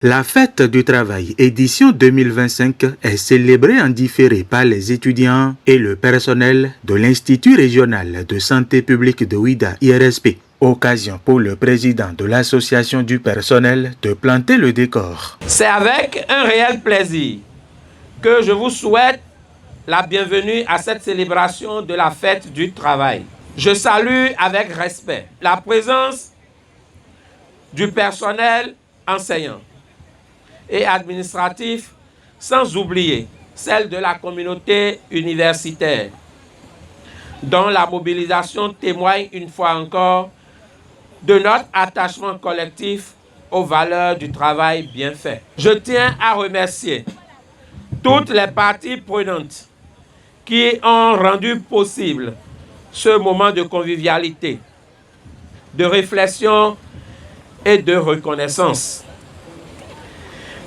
La fête du travail édition 2025 est célébrée en différé par les étudiants et le personnel de l'Institut régional de santé publique de Ouidah IRSP. Occasion pour le président de l'association du personnel de planter le décor. C'est avec un réel plaisir que je vous souhaite la bienvenue à cette célébration de la fête du travail. Je salue avec respect la présence du personnel enseignant et administratif, sans oublier celle de la communauté universitaire, dont la mobilisation témoigne une fois encore de notre attachement collectif aux valeurs du travail bien fait. Je tiens à remercier toutes les parties prenantes qui ont rendu possible ce moment de convivialité, de réflexion et de reconnaissance.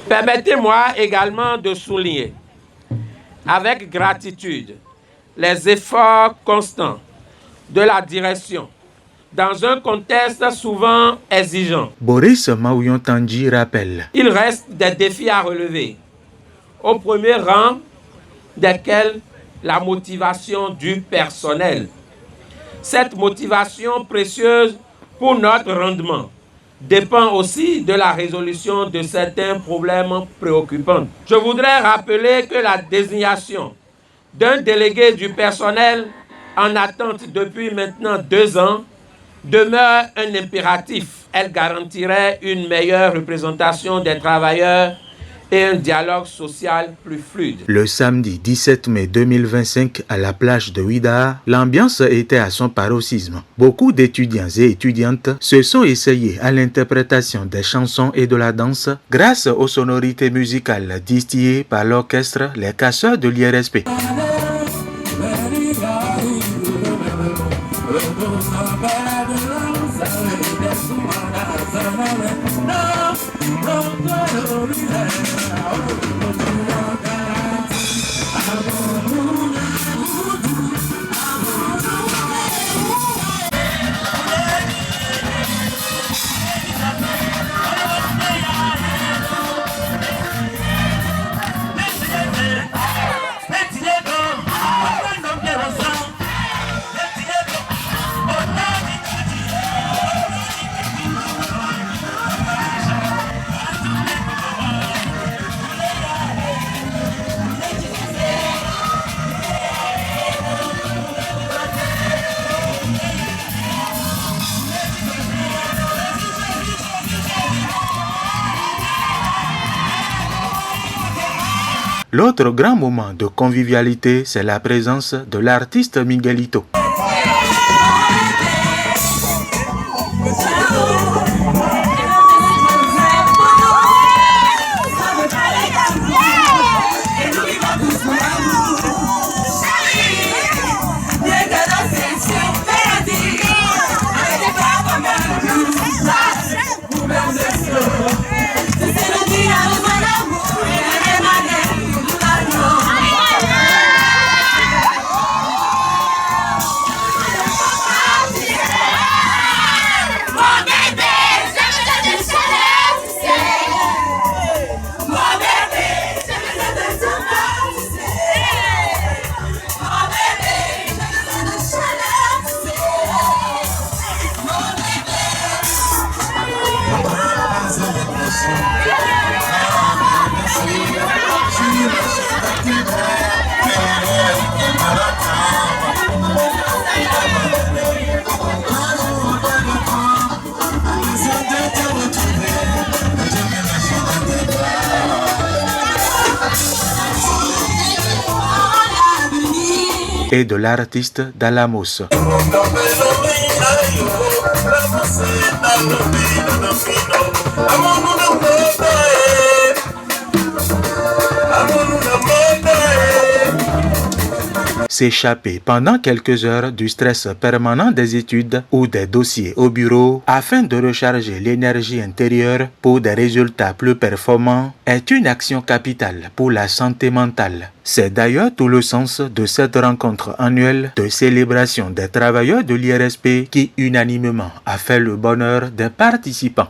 Permettez-moi également de souligner avec gratitude les efforts constants de la direction dans un contexte souvent exigeant. Boris Maouyon Tandji rappelle. Il reste des défis à relever, au premier rang desquels la motivation du personnel. Cette motivation précieuse pour notre rendement dépend aussi de la résolution de certains problèmes préoccupants. Je voudrais rappeler que la désignation d'un délégué du personnel en attente depuis maintenant 2 ans demeure un impératif. Elle garantirait une meilleure représentation des travailleurs et un dialogue social plus fluide. Le samedi 17 mai 2025, à la plage de Ouidah, l'ambiance était à son paroxysme. Beaucoup d'étudiants et étudiantes se sont essayés à l'interprétation des chansons et de la danse grâce aux sonorités musicales distillées par l'orchestre Les Casseurs de l'IRSP. L'autre grand moment de convivialité, c'est la présence de l'artiste Miguelito. Et de l'artiste Dalamos. s'échapper pendant quelques heures du stress permanent des études ou des dossiers au bureau afin de recharger l'énergie intérieure pour des résultats plus performants est une action capitale pour la santé mentale. C'est d'ailleurs tout le sens de cette rencontre annuelle de célébration des travailleurs de l'IRSP qui unanimement a fait le bonheur des participants.